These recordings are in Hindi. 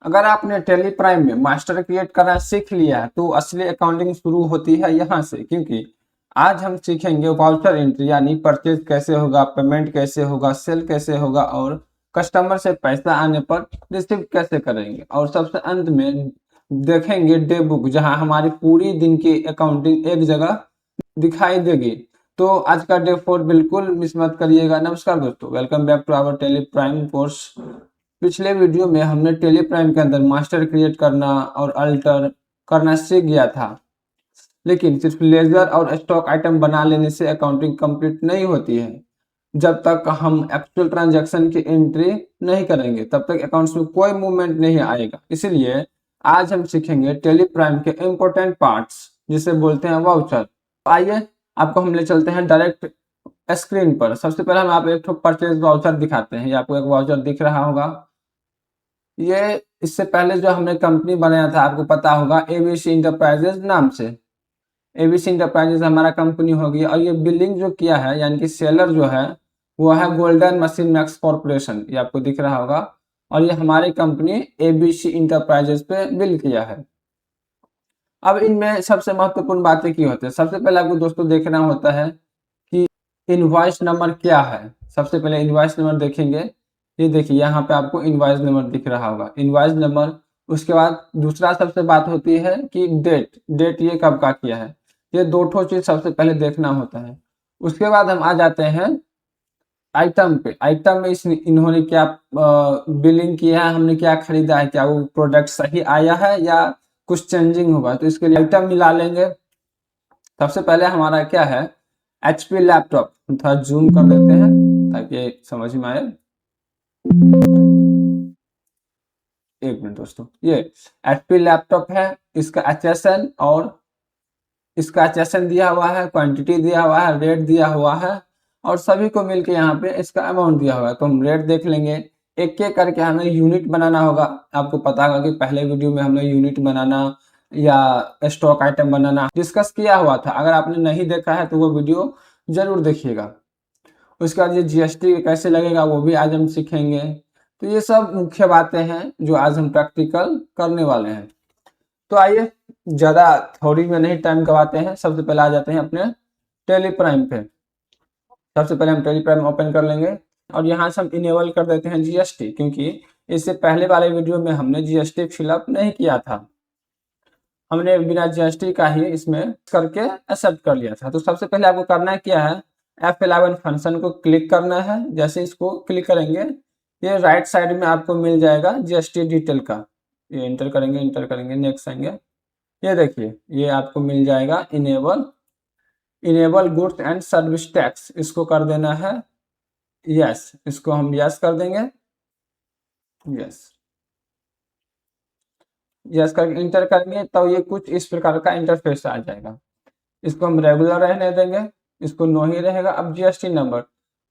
अगर आपने टेली प्राइम में मास्टर क्रिएट करना सीख लिया है तो असली अकाउंटिंग शुरू होती है यहाँ से, क्योंकि आज हम सीखेंगे वाउचर एंट्री यानी परचेज कैसे होगा, पेमेंट कैसे होगा, सेल कैसे होगा और कस्टमर से पैसा आने पर रिसीव कैसे करेंगे। और सबसे अंत में देखेंगे डे बुक, जहां हमारी पूरी दिन की अकाउंटिंग एक जगह दिखाई देगी। तो आज का डे 4 बिल्कुल मिस मत करिएगा। नमस्कार दोस्तों, welcome back to our Tally Prime course. पिछले वीडियो में हमने टेली प्राइम के अंदर मास्टर क्रिएट करना और अल्टर करना सीख गया था, लेकिन सिर्फ लेजर और स्टॉक आइटम बना लेने से अकाउंटिंग कंप्लीट नहीं होती है। जब तक हम एक्चुअल ट्रांजैक्शन की एंट्री नहीं करेंगे तब तक अकाउंट्स में कोई मूवमेंट नहीं आएगा। इसीलिए आज हम सीखेंगे टेली प्राइम के इम्पोर्टेंट पार्ट्स जिसे बोलते हैं वाउचर। आइए आपको हम ले चलते हैं डायरेक्ट स्क्रीन पर। सबसे पहले हम आप एक परचेज वाउचर दिखाते हैं। ये आपको एक वाउचर दिख रहा होगा। ये इससे पहले जो हमने कंपनी बनाया था आपको पता होगा, एबीसी इंटरप्राइजेज नाम से। एबीसी इंटरप्राइजेज हमारा कंपनी होगी और ये बिलिंग जो किया है यानी कि सेलर जो है वो है गोल्डन मशीन मैक्स कॉर्पोरेशन, ये आपको दिख रहा होगा। और ये हमारी कंपनी एबीसी इंटरप्राइजेज पे बिल किया है। अब इनमें सबसे महत्वपूर्ण बातें की होती है। सबसे पहले आपको दोस्तों देखना होता है कि इनवॉइस नंबर क्या है। सबसे पहले इनवॉइस नंबर देखेंगे। ये देखिए यहाँ पे आपको इनवॉइस नंबर दिख रहा होगा, इनवॉइस नंबर। उसके बाद दूसरा सबसे बात होती है कि डेट ये कब का किया है। ये दो ठो चीज सबसे पहले देखना होता है। उसके बाद हम आ जाते हैं आइटम पे। आइटम में इन्होंने क्या बिलिंग किया है, हमने क्या खरीदा है, क्या वो प्रोडक्ट सही आया है या कुछ चेंजिंग होगा, तो इसके लिए आइटम मिला लेंगे। सबसे पहले हमारा क्या है, एचपी लैपटॉप। थोड़ा जूम कर देते हैं ताकि समझ में आए। एक मिनट दोस्तों, ये एचपी लैपटॉप है। इसका एचएसएन और इसका एचएसएन दिया हुआ है, क्वांटिटी दिया हुआ है, रेट दिया हुआ है और सभी को मिलके यहाँ पे इसका अमाउंट दिया हुआ है। तो हम रेट देख लेंगे। एक एक करके हमें यूनिट बनाना होगा। आपको पता होगा कि पहले वीडियो में हमने यूनिट बनाना या स्टॉक आइटम बनाना डिस्कस किया हुआ था। अगर आपने नहीं देखा है तो वो वीडियो जरूर देखिएगा। उसके बाद ये जीएसटी कैसे लगेगा वो भी आज हम सीखेंगे। तो ये सब मुख्य बातें हैं जो आज हम प्रैक्टिकल करने वाले हैं। तो आइए ज्यादा थ्योरी में नहीं टाइम गवाते हैं, सबसे पहले आ जाते हैं अपने टेली प्राइम पे। सबसे पहले हम टेली प्राइम ओपन कर लेंगे और यहाँ से हम इनेबल कर देते हैं जीएसटी, क्योंकि इससे पहले वाले वीडियो में हमने जीएसटी फिलअप नहीं किया था। हमने बिना जीएसटी का ही इसमें करके एक्सेप्ट कर लिया था। तो सबसे पहले आपको करना क्या है, F11 फंक्शन को क्लिक करना है। जैसे इसको क्लिक करेंगे ये राइट साइड में आपको मिल जाएगा जीएसटी डिटेल का। ये इंटर करेंगे नेक्स्ट आएंगे। ये देखिए ये आपको मिल जाएगा enable goods and service tax, इसको कर देना है यस। इसको हम यस कर देंगे, यस करके इंटर करेंगे तो ये कुछ इस प्रकार का इंटरफेस आ जाएगा। इसको हम रेगुलर रहने देंगे, इसको नो ही रहेगा। अब जीएसटी नंबर,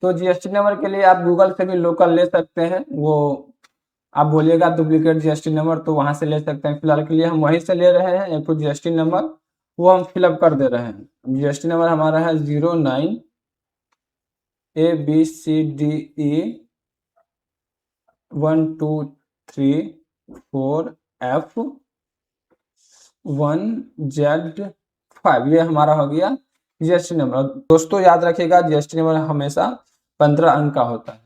तो जीएसटी नंबर के लिए आप गूगल से भी लोकल ले सकते हैं। वो आप बोलिएगा डुप्लीकेट जीएसटी नंबर तो वहां से ले सकते हैं। फिलहाल के लिए हम वहीं से ले रहे हैं। एक तो जीएसटी नंबर वो हम फिलअप कर दे रहे हैं। जीएसटी नंबर हमारा है 09 ABCDE 1 2 3 4 F 1 Z5। ये हमारा हो गया जीएसटी नंबर। दोस्तों याद रखिएगा जीएसटी नंबर हमेशा 15 अंक का होता है।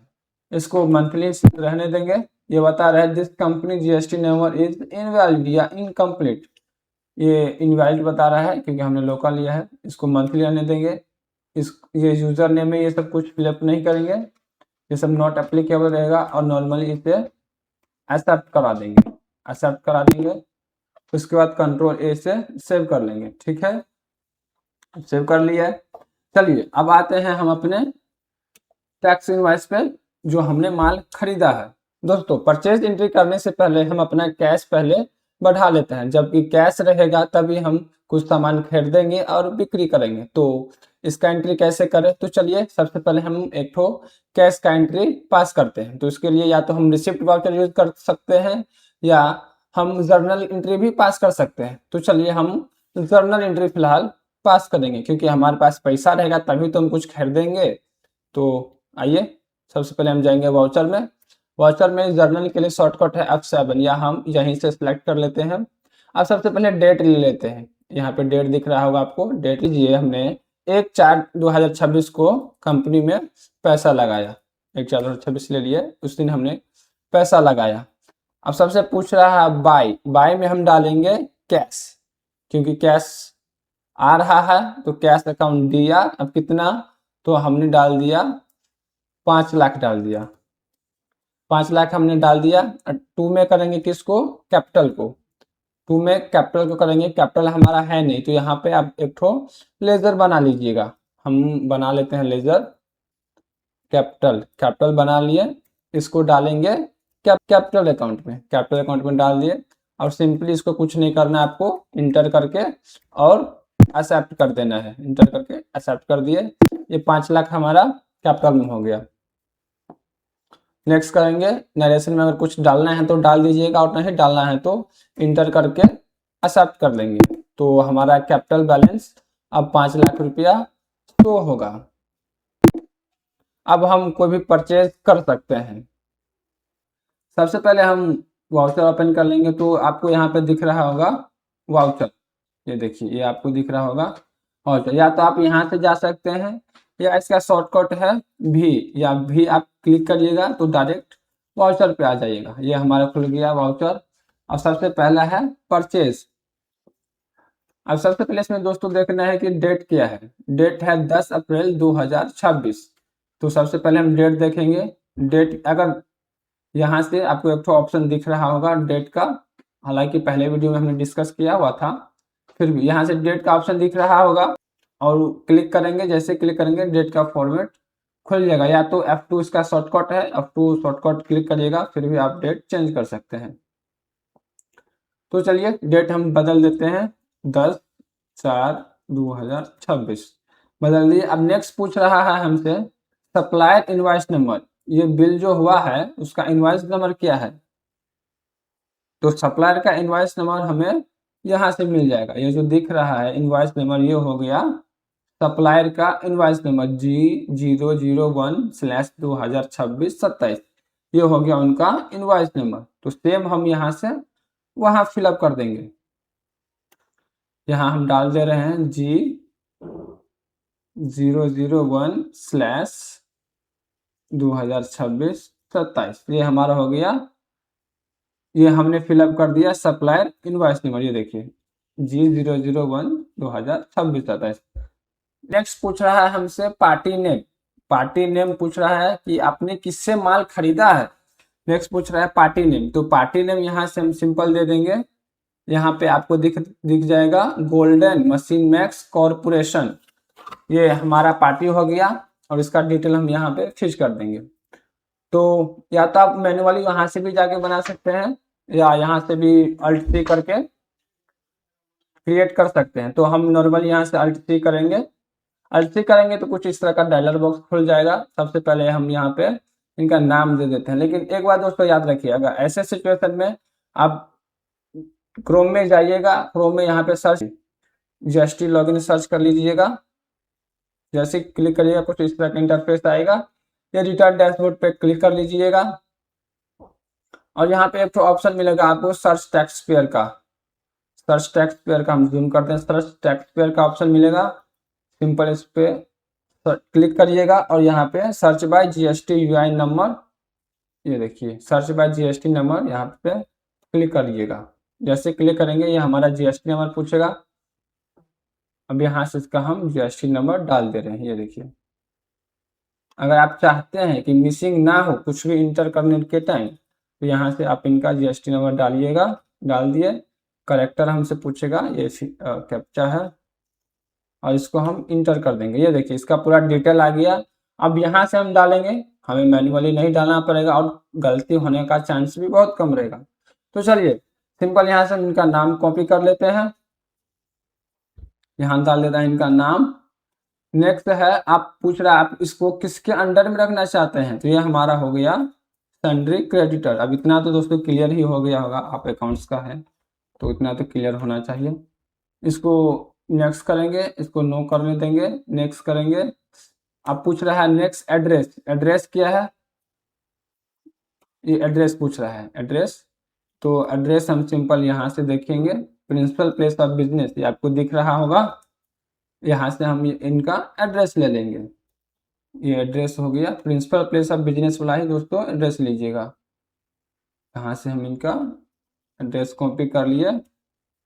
इसको मंथली रहने देंगे। ये बता रहा है this company GST number is invalid या इनकम्प्लीट। ये इनवैलिड बता रहा है क्योंकि हमने लोकल लिया है। इसको मंथली रहने देंगे। ये यूजर नेम में ये सब कुछ फिलअप नहीं करेंगे, ये सब नॉट एप्लीकेबल रहेगा और नॉर्मली इसे एक्सेप्ट करा देंगे। उसके बाद कंट्रोल ए से सेव कर लेंगे। ठीक है, सेव कर लिया है। चलिए अब आते हैं हम अपने टैक्स इनवॉइस पे जो हमने माल खरीदा है। दोस्तों परचेज एंट्री करने से पहले हम अपना कैश पहले बढ़ा लेते हैं। जबकि कैश रहेगा तभी हम कुछ सामान खरीदेंगे और बिक्री करेंगे। तो इसका एंट्री कैसे करें, तो चलिए सबसे पहले हम एक ठो कैश का एंट्री पास करते हैं। तो इसके लिए या तो हम रिसिप्ट वाउचर यूज कर सकते हैं या हम जर्नल एंट्री भी पास कर सकते हैं। तो चलिए हम जर्नल एंट्री फिलहाल पास करेंगे, क्योंकि हमारे पास पैसा रहेगा तभी तो हम कुछ खरीदेंगे। तो आइए सबसे पहले हम जाएंगे वाउचर में वाउचर में जर्नल के लिए शॉर्टकट है F7, या हम यहीं से सिलेक्ट कर लेते हैं। अब सबसे पहले डेट ले लेते हैं। यहाँ पे डेट दिख रहा होगा आपको, डेट लीजिए। हमने 1/4/2026 को कंपनी में पैसा लगाया, 1/4/2026 ले लिए, उस दिन हमने पैसा लगाया। अब सबसे पूछ रहा है बाय, बाय में हम डालेंगे कैश, क्योंकि कैश आ रहा है तो कैश अकाउंट दिया। अब कितना, तो हमने डाल दिया 5 लाख डाल दिया, 5 लाख हमने डाल दिया। टू में करेंगे किसको, कैपिटल को, टू में कैपिटल को करेंगे। कैपिटल हमारा है नहीं, तो यहाँ पे आप एक ठो लेजर बना लीजिएगा। हम बना लेते हैं लेजर कैपिटल, कैपिटल बना लिए। इसको डालेंगे कैपिटल अकाउंट में, कैपिटल अकाउंट में डाल दिए। और सिंपली इसको कुछ नहीं करना है आपको, इंटर करके और एक्सेप्ट कर देना है। इंटर करके एक्सेप्ट कर दिए, ये 5 लाख हमारा कैपिटल में हो गया। नेक्स्ट करेंगे, नरेशन में अगर कुछ डालना है तो डाल दीजिएगा, और नहीं डालना है तो इंटर करके एक्सेप्ट कर लेंगे। तो हमारा कैपिटल बैलेंस अब 5 लाख रुपया शो होगा। अब हम कोई भी परचेज कर सकते हैं। सबसे पहले हम वाउचर ओपन कर लेंगे, तो आपको यहाँ पे दिख रहा होगा वाउचर, ये देखिए, ये आपको दिख रहा होगा वाउचर। या तो आप यहाँ से जा सकते हैं, या इसका शॉर्टकट है भी, या भी आप क्लिक करिएगा तो डायरेक्ट वाउचर पे आ जाइएगा। ये हमारा खुल गया वाउचर। अब सबसे पहला है परचेज। अब सबसे पहले इसमें दोस्तों देखना है कि डेट क्या है। डेट है 10 अप्रैल 2026। तो सबसे पहले हम डेट देखेंगे। डेट अगर यहाँ से आपको एक तो ऑप्शन दिख रहा होगा डेट का, हालांकि पहले वीडियो में हमने डिस्कस किया हुआ था, फिर भी यहाँ से डेट का ऑप्शन दिख रहा होगा, और क्लिक करेंगे। जैसे क्लिक करेंगे डेट का फॉर्मेट खुल जाएगा। या तो F2 इसका शॉर्टकट है, F2 शॉर्टकट क्लिक करिएगा, फिर भी आप डेट चेंज कर सकते हैं। तो चलिए डेट हम बदल देते हैं, 10/4/2026 बदल दिए। अब नेक्स्ट पूछ रहा है हमसे सप्लायर इनवॉइस नंबर। ये बिल जो हुआ है उसका इनवॉइस नंबर क्या है, तो सप्लायर का इनवॉइस नंबर हमें यहाँ से मिल जाएगा। ये जो दिख रहा है इनवॉइस नंबर, ये हो गया सप्लायर का इनवॉइस नंबर G001/2026-27, ये हो गया उनका इनवॉइस नंबर। तो सेम हम यहाँ से वहाँ फिलअप कर देंगे। यहाँ हम डाल दे रहे हैं G001/2026-27, ये हमारा हो गया। ये हमने फिलअप कर दिया सप्लायर इनवॉइस नंबर, ये देखिए G001/2026-27। नेक्स्ट पूछ रहा है हमसे पार्टी नेम। पार्टी नेम पूछ रहा है कि आपने किससे माल खरीदा है। नेक्स्ट पूछ रहा है पार्टी नेम। तो पार्टी नेम यहाँ से हम सिंपल दे देंगे। यहाँ पे आपको दिख जाएगा गोल्डन मशीन मैक्स कॉरपोरेशन, ये हमारा पार्टी हो गया। और इसका डिटेल हम यहाँ पे फिक्स कर देंगे। तो या तो आप मैन्युअली वहां से भी जाके बना सकते हैं, या यहाँ से भी अल्ट सी करके क्रिएट कर सकते हैं। तो हम नॉर्मली यहाँ से अल्ट सी करेंगे। अल्ट सी करेंगे तो कुछ इस तरह का डायलॉग बॉक्स खुल जाएगा। सबसे पहले हम यहाँ पे इनका नाम दे देते हैं। लेकिन एक बात दोस्तों याद रखिए, अगर ऐसे सिचुएशन में आप क्रोम में जाइएगा, क्रोम में यहाँ पे सर्च GST लॉगिन सर्च कर लीजिएगा। जैसे क्लिक करिएगा कुछ इस तरह का इंटरफेस आएगा। ये रिटर्न डैशबोर्ड पे क्लिक कर लीजिएगा, और यहाँ पे एक तो ऑप्शन मिलेगा आपको सर्च टैक्स पेयर का। सर्च टैक्स पेयर का हम जूम करते हैं, सर्च टैक्स पेयर का ऑप्शन मिलेगा। सिंपल इस पे क्लिक करिएगा, और यहाँ पे search by GST UI number, ये देखिए सर्च बाय GST नंबर, यहाँ पे क्लिक करिएगा। जैसे क्लिक करेंगे ये हमारा GST नंबर पूछेगा। अब यहाँ से इसका हम GST नंबर डाल दे रहे हैं, ये देखिए। अगर आप चाहते हैं कि मिसिंग ना हो कुछ भी इंटर करने के टाइम, तो यहाँ से आप इनका GST नंबर डालिएगा। डाल दिए, करेक्टर हमसे पूछेगा, ये कैप्चा है, और इसको हम इंटर कर देंगे। ये देखिए इसका पूरा डिटेल आ गया। अब यहाँ से हम डालेंगे, हमें मैन्युअली नहीं डालना पड़ेगा, और गलती होने का चांस भी बहुत कम रहेगा। तो चलिए सिंपल यहाँ से हम इनका नाम कॉपी कर लेते हैं, यहाँ डाल देता है इनका नाम। नेक्स्ट है, आप पूछ रहा है आप इसको किसके अंडर में रखना चाहते हैं, तो ये हमारा हो गया सन्ड्री क्रेडिटर। अब इतना तो दोस्तों क्लियर ही हो गया होगा, आप अकाउंट्स का है तो इतना तो क्लियर होना चाहिए। इसको नेक्स्ट करेंगे, इसको नो करने देंगे, नेक्स्ट करेंगे। अब पूछ रहा है नेक्स्ट एड्रेस। एड्रेस क्या है, ये एड्रेस पूछ रहा है, एड्रेस। तो एड्रेस हम सिंपल यहाँ से देखेंगे, प्रिंसिपल प्लेस ऑफ बिजनेस, ये आपको दिख रहा होगा। यहाँ से हम इनका एड्रेस ले लेंगे। ये एड्रेस हो गया, प्रिंसिपल प्लेस ऑफ बिजनेस वाला ही दोस्तों एड्रेस लीजिएगा। यहाँ से हम इनका एड्रेस कॉपी कर लिए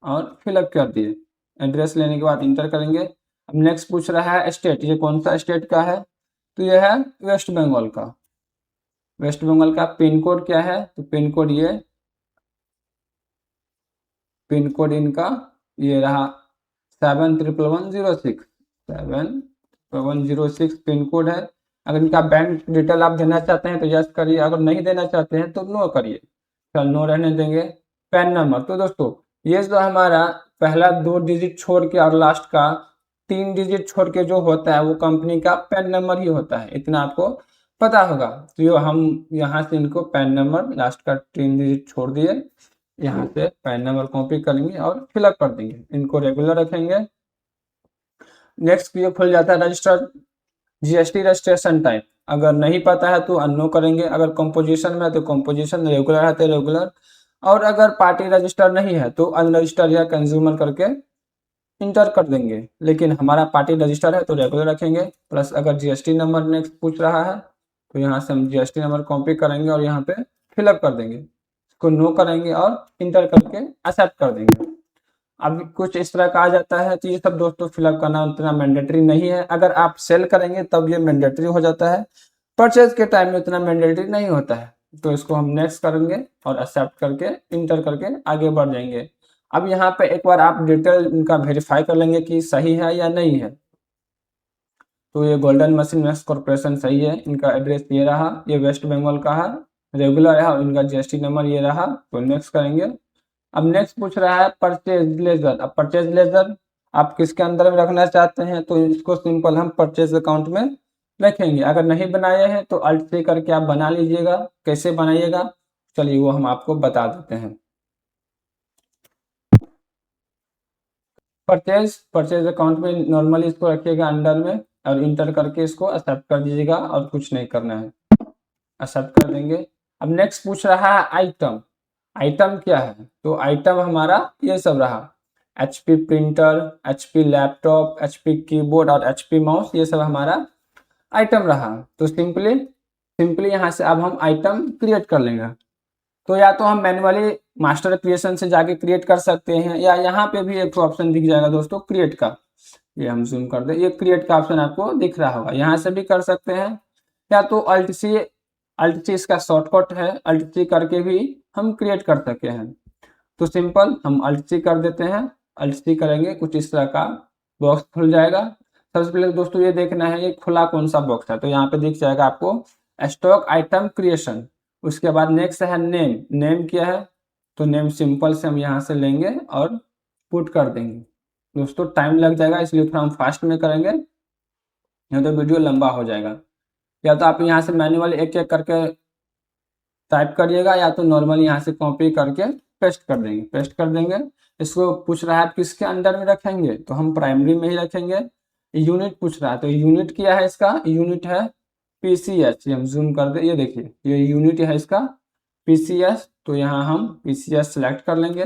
और फिलअप कर दिए। एड्रेस लेने के बाद इंटर करेंगे। अब नेक्स्ट पूछ रहा है स्टेट, ये कौन सा स्टेट का है, तो ये है वेस्ट बंगाल का। वेस्ट बंगाल का पिन कोड क्या है, तो पिन कोड ये, पिन कोड इनका ये रहा 71106, 71106 पिन कोड है। अगर इनका बैंक डिटेल आप देना चाहते हैं तो यस करिए, अगर नहीं देना चाहते हैं तो नो करिए। चल नो रहने देंगे। पैन नंबर, तो दोस्तों ये जो हमारा पहला 2 डिजिट छोड़ के और लास्ट का 3 डिजिट छोड़ के जो होता है वो कंपनी का पैन नंबर ही होता है, इतना आपको पता होगा। तो ये हम यहाँ से इनको पैन नंबर लास्ट का 3 डिजिट छोड़ दिए, यहाँ से पैन नंबर कॉपी करेंगे और फिलअप कर देंगे, इनको रेगुलर रखेंगे। नेक्स्ट ये खुल जाता है रजिस्टर्ड जीएसटी रजिस्ट्रेशन टाइप, अगर नहीं पता है तो अननो करेंगे, अगर कंपोजिशन में है तो कंपोजिशन, रेगुलर है तो रेगुलर, और अगर पार्टी रजिस्टर नहीं है तो अनरजिस्टर्ड या कंज्यूमर करके इंटर कर देंगे। लेकिन हमारा पार्टी रजिस्टर है तो रेगुलर रखेंगे। प्लस अगर जीएसटी नंबर नेक्स्ट पूछ रहा है तो यहाँ से हम जीएसटी नंबर कॉपी करेंगे और यहाँ पे फिलअप कर देंगे, इसको नो करेंगे और इंटर करके एक्सेप्ट कर देंगे। अब कुछ इस तरह का आ जाता है। तो ये सब दोस्तों फिलअप करना उतना मैंडेटरी नहीं है, अगर आप सेल करेंगे तब ये मैंडेटरी हो जाता है, परचेज के टाइम में उतना मैंडेटरी नहीं होता है। तो इसको हम नेक्स्ट करेंगे और एक्सेप्ट करके इंटर करके आगे बढ़ जाएंगे। अब यहाँ पे एक बार आप डिटेल इनका वेरीफाई कर लेंगे कि सही है या नहीं है। तो ये गोल्डन मशीन मैक्स कॉर्पोरेशन सही है, इनका एड्रेस ये रहा, ये वेस्ट बंगाल का है, रेगुलर है और इनका जीएसटी नंबर ये रहा। तो नेक्स्ट करेंगे। अब नेक्स्ट पूछ रहा है परचेज लेजर। अब परचेज लेजर आप किसके अंदर में रखना चाहते हैं, तो इसको सिंपल हम परचेज अकाउंट में रखेंगे। अगर नहीं बनाए हैं तो अल्ट से करके आप बना लीजिएगा। कैसे बनाइएगा चलिए वो हम आपको बता देते हैं। परचेज अकाउंट में नॉर्मली इसको रखिएगा अंडर में और इंटर करके इसको एक्सेप्ट कर दीजिएगा और कुछ नहीं करना है, एक्सेप्ट कर देंगे। अब नेक्स्ट पूछ रहा है आइटम। आइटम क्या है, तो आइटम हमारा ये सब रहा, HP printer, HP laptop, HP keyboard और HP माउस, ये सब हमारा आइटम रहा। तो सिंपली यहाँ से अब हम आइटम क्रिएट कर लेंगे। तो या तो हम मैन्युअली मास्टर क्रिएशन से जाके क्रिएट कर सकते हैं, या यहाँ पे भी एक ऑप्शन दिख जाएगा दोस्तों क्रिएट का, ये हम जूम कर दें, ये क्रिएट का ऑप्शन आपको दिख रहा होगा, यहाँ से भी कर सकते हैं। या तो अल्ट सी इसका शॉर्टकट है, अल्ट सी करके भी हम क्रिएट कर सकते हैं। तो सिंपल हम अल्ट सी कर देते हैं, अल्ट सी करेंगे कुछ इस तरह का बॉक्स खुल जाएगा। सबसे पहले दोस्तों ये देखना है ये खुला कौन सा बॉक्स है, तो यहाँ पे दिख जाएगा आपको स्टॉक आइटम क्रिएशन। उसके बाद नेक्स्ट है नेम, नेम क्या है, तो नेम सिंपल से हम यहाँ से लेंगे और पुट कर देंगे। दोस्तों टाइम लग जाएगा इसलिए थोड़ा हम फास्ट में करेंगे, नहीं तो वीडियो लंबा हो जाएगा। या तो आप यहाँ से मैन्युअल एक एक करके टाइप करिएगा, या तो नॉर्मल यहाँ से कॉपी करके पेस्ट कर देंगे। इसको पूछ रहा है किसके अंडर में रखेंगे, तो हम प्राइमरी में ही रखेंगे। यूनिट पूछ रहा है, तो यूनिट क्या है इसका, यूनिट है PCS, हम जूम कर दे, ये देखिए ये यूनिट है इसका PCS। तो यहाँ हम PCS सेलेक्ट कर लेंगे।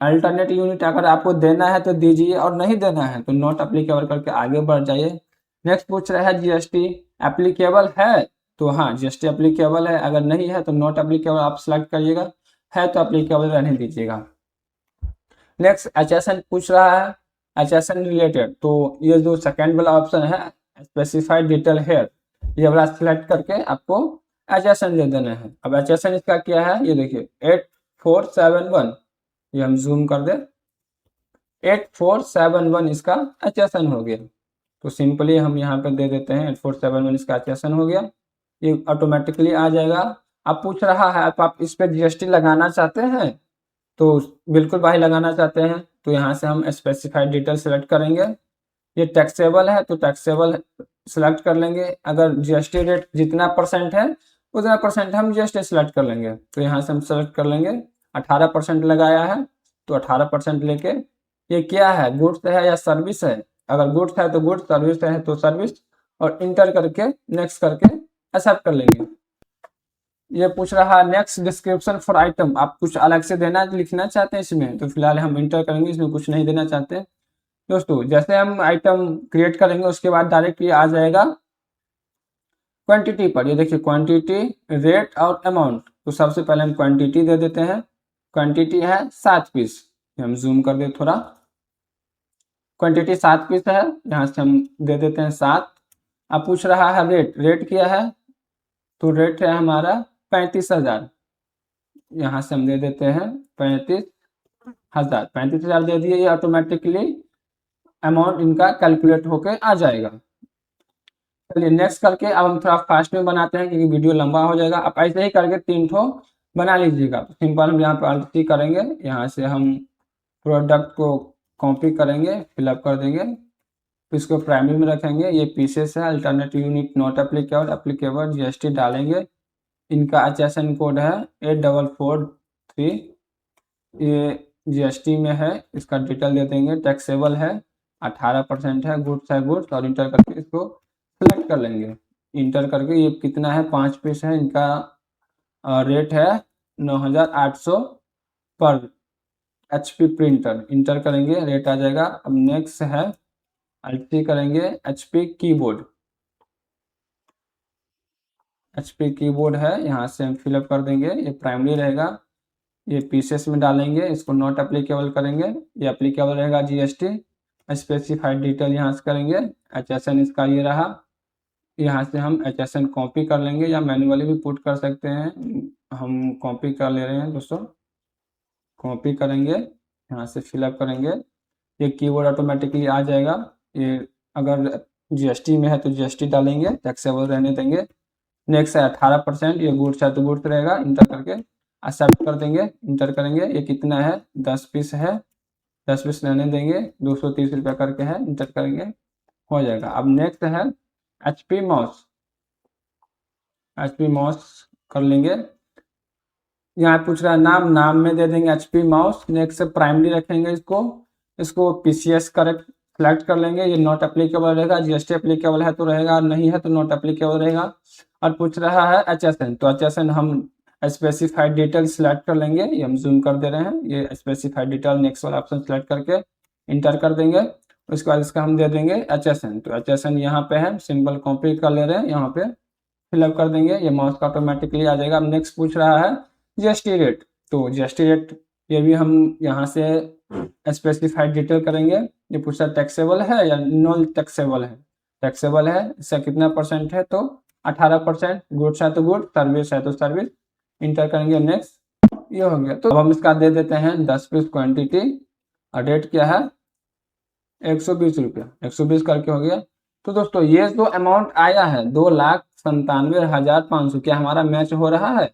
अल्टरनेट यूनिट अगर आपको देना है तो दीजिए और नहीं देना है तो नॉट एप्लीकेबल करके आगे बढ़ जाइए। नेक्स्ट पूछ रहा है जीएसटी एप्लीकेबल है, तो हाँ जीएसटी एप्लीकेबल है, अगर नहीं है तो नॉट एप्लीकेबल आप सेलेक्ट करिएगा, है तो एप्लीकेबल रहने दीजिएगा। नेक्स्ट HSN पूछ रहा है, HSN रिलेटेड, तो ये जो सेकेंड वाला ऑप्शन है स्पेसिफाइड डिटेल हेयर, ये वाला सिलेक्ट करके आपको HSN दे देना है। अब HSN इसका क्या है, ये देखिए 8471, ये हम जूम कर दे, 8471 इसका HSN हो गया। तो सिंपली हम यहाँ पे दे देते हैं 8471 इसका HSN हो गया, ये ऑटोमेटिकली आ जाएगा। अब पूछ रहा है आप इस पे जीएसटी लगाना चाहते हैं, तो बिल्कुल भाई लगाना चाहते हैं तो यहाँ से हम स्पेसिफाइड डिटेल सेलेक्ट करेंगे। ये टैक्सेबल है तो टैक्सेबल सेलेक्ट कर लेंगे, अगर जीएसटी रेट जितना परसेंट है उतना परसेंट हम जीएसटी सेलेक्ट कर लेंगे। तो यहाँ से हम सेलेक्ट कर लेंगे 18% लगाया है तो 18% लेके, ये क्या है गुड्स है या सर्विस है, अगर गुड्स है तो गुड्स, सर्विस है तो सर्विस, और इंटर करके नेक्स्ट करके एक्सेप्ट कर लेंगे। ये पूछ रहा है नेक्स्ट डिस्क्रिप्शन फॉर आइटम, आप कुछ अलग से देना लिखना चाहते हैं इसमें, तो फिलहाल हम इंटर करेंगे, इसमें कुछ नहीं देना चाहते। दोस्तों जैसे हम आइटम क्रिएट करेंगे उसके बाद डायरेक्ट ये आ जाएगा क्वांटिटी पर। ये देखिए क्वांटिटी, रेट और अमाउंट। तो सबसे पहले हम क्वांटिटी दे देते हैं। क्वांटिटी है 7 पीस, हम जूम कर दे थोड़ा। क्वांटिटी 7 पीस है, यहाँ से हम दे देते हैं 7। अब पूछ रहा है रेट, रेट क्या है, तो रेट है हमारा 35,000। यहाँ से हम दे देते हैं 35,000। 35,000 दे दिए, ये ऑटोमेटिकली अमाउंट इनका कैलकुलेट होके आ जाएगा। चलिए नेक्स्ट करके अब हम थोड़ा फास्ट में बनाते हैं क्योंकि वीडियो लंबा हो जाएगा। आप ऐसे ही करके 3 ठो बना लीजिएगा। सिंपल हम यहाँ पे अल्टी करेंगे, यहाँ से हम प्रोडक्ट को कॉपी करेंगे, फिलअप कर देंगे, फिर इसको प्राइमरी में रखेंगे। ये पीसेस है, alternative unit not applicable, applicable GST डालेंगे। इनका HSN कोड है 8443, ये जीएसटी में है, इसका डिटेल दे देंगे। टैक्सेबल है 18% है, गुड्स है गुड्स, और इंटर करके इसको सेलेक्ट कर लेंगे। इंटर करके ये कितना है, 5 पीस है, इनका रेट है 9,800 पर HP प्रिंटर। इंटर करेंगे, रेट आ जाएगा। अब नेक्स्ट है अल्टी करेंगे HP कीबोर्ड। HP कीबोर्ड है, यहाँ से हम फिलअप कर देंगे, ये प्राइमरी रहेगा। ये पीसेस में डालेंगे, इसको नॉट एप्लीकेबल करेंगे, ये एप्लीकेबल रहेगा जीएसटी। स्पेसिफाइड डिटेल यहाँ से करेंगे। HSN इसका ये रहा, यहाँ से हम HSN कॉपी कर लेंगे या मैन्युअली भी पुट कर सकते हैं। हम कॉपी कर ले रहे हैं दोस्तों, कॉपी करेंगे, यहाँ से फिलअप करेंगे। ये कीवर्ड ऑटोमेटिकली आ जाएगा। ये अगर जीएसटी में है तो जीएसटी डालेंगे, टैक्सेबल रहने देंगे। नेक्स्ट है 18%, ये गुड्स है तो गुड्स रहेगा। इंटर करके एक्सेप्ट कर देंगे, इंटर करेंगे। ये कितना है, 10 पीस है, 10 पीस रहने देंगे, 230 रुपया करके है, इंटर करेंगे, हो जाएगा। अब नेक्स्ट है HP माउस। HP माउस कर लेंगे। यहाँ पूछ रहा है नाम, नाम में दे देंगे HP माउस। नेक्स्ट से प्राइमरी रखेंगे, इसको PCS करेक्ट सेलेक्ट कर लेंगे। ये नॉट एप्लीकेबल रहेगा, जीएसटी एप्लीकेबल है तो रहेगा, नहीं है तो नॉट एप्लीकेबल रहेगा। और पूछ रहा है HSN, तो HSN हम स्पेसिफाइड डिटेल सेलेक्ट कर लेंगे, ये हम जूम कर दे रहे हैं। ये स्पेसिफाइड डिटेल नेक्स्ट वाला ऑप्शन सेलेक्ट करके इंटर कर देंगे। उसके बाद इसका हम दे देंगे HSN, तो HSN यहाँ पे है, सिंपल कॉपी कर ले रहे हैं, यहाँ पे फिलअप कर देंगे। ये माउस का ऑटोमेटिकली आ जाएगा। अब नेक्स्ट पूछ रहा है जीएसटी रेट, तो जीएसटी रेट ये भी हम यहाँ से स्पेसिफाइड डिटेल करेंगे। ये पूछा टैक्सेबल है या नॉन टैक्सेबल है, टैक्सेबल है, इसका कितना परसेंट है, तो 18%। गुड्स है तो गुड, सर्विस है तो सर्विस, इंटर करेंगे, नेक्स्ट, ये हो गया। तो अब हम इसका दे देते हैं 10 पीस क्वांटिटी, और रेट क्या है 120 रुपया, 120 करके हो गया। तो दोस्तों ये जो अमाउंट आया है 2,97,500, क्या हमारा मैच हो रहा है,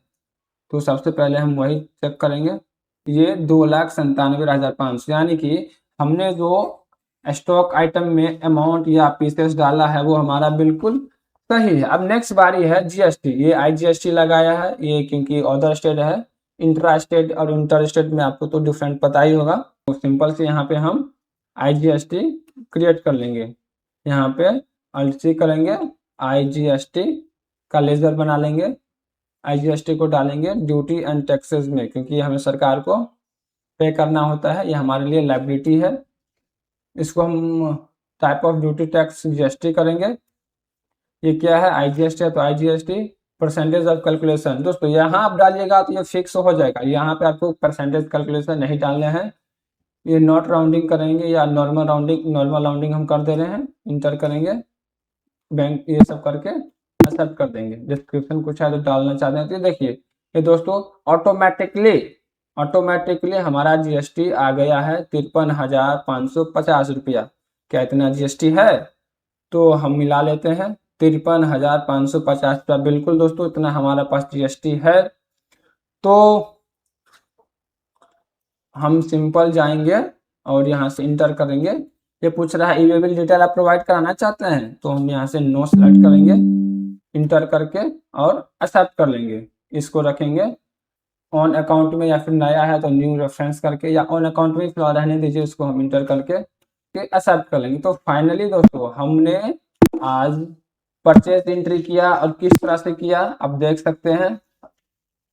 तो सबसे पहले हम वही चेक करेंगे। ये 2,97,500, यानी कि हमने जो स्टॉक आइटम में अमाउंट या पीसेस डाला है वो हमारा बिल्कुल सही है। अब नेक्स्ट बारी है जीएसटी। ये IGST लगाया है, ये क्योंकि अदर स्टेट है, इंट्रा स्टेट और इंटर स्टेट में आपको तो डिफरेंट पता ही होगा। तो सिंपल से यहाँ पे हम IGST क्रिएट कर लेंगे, यहाँ पे अल्ट करेंगे, IGST का लेजर बना लेंगे, IGST को डालेंगे ड्यूटी एंड टैक्सेस में, क्योंकि हमें सरकार को पे करना होता है, ये हमारे लिए लायबिलिटी है। इसको हम type of duty tax GST करेंगे। ये क्या है, IGST है तो IGST परसेंटेज ऑफ कैलकुलेशन। दोस्तों यहाँ आप डालिएगा तो ये फिक्स हो जाएगा, यहाँ पे आपको परसेंटेज कैलकुलेशन नहीं डालने हैं। ये नॉट राउंडिंग करेंगे या नॉर्मल राउंडिंग, नॉर्मल राउंडिंग हम कर दे रहे हैं, इंटर करेंगे, बैंक ये सब करके एक्सेप्ट कर देंगे। डिस्क्रिप्शन कुछ है तो डालना चाहते हैं तो देखिए ये दोस्तों ऑटोमेटिकली हमारा GST आ गया है 53,550 रुपया। क्या इतना GST है, तो हम मिला लेते हैं 53,550 रुपया। बिल्कुल दोस्तों इतना हमारा पास GST है। तो हम सिंपल जाएंगे और यहाँ से इंटर करेंगे। ये पूछ रहा है ईमेल डिटेल आप प्रोवाइड कराना चाहते हैं, तो हम यहाँ से नो सेलेक्ट करेंगे, इंटर करके और एक्सेप्ट कर लेंगे। इसको रखेंगे ऑन अकाउंट में, या फिर नया है तो न्यू रेफरेंस करके, या ऑन अकाउंट में फिलहाल रहने दीजिए, इसको हम इंटर करके एक्सेप्ट कर लेंगे। तो फाइनली दोस्तों हमने आज परचेज एंट्री किया, और किस तरह से किया आप देख सकते हैं।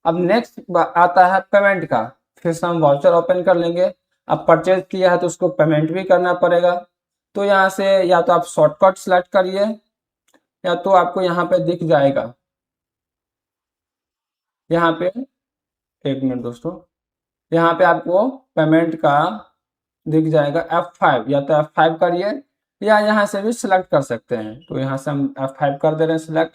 अब नेक्स्ट आता है पेमेंट का। फिर से हम वाउचर ओपन कर लेंगे। अब परचेज किया है तो उसको पेमेंट भी करना पड़ेगा। तो यहाँ से या तो आप शॉर्टकट सेलेक्ट करिए, या तो आपको यहाँ पे दिख जाएगा, यहाँ पे एक मिनट दोस्तों, यहाँ पे आपको पेमेंट का दिख जाएगा F5, या तो F5 करिए या यहाँ से भी सिलेक्ट कर सकते हैं। तो यहाँ से हम F5 कर दे रहे हैं सिलेक्ट।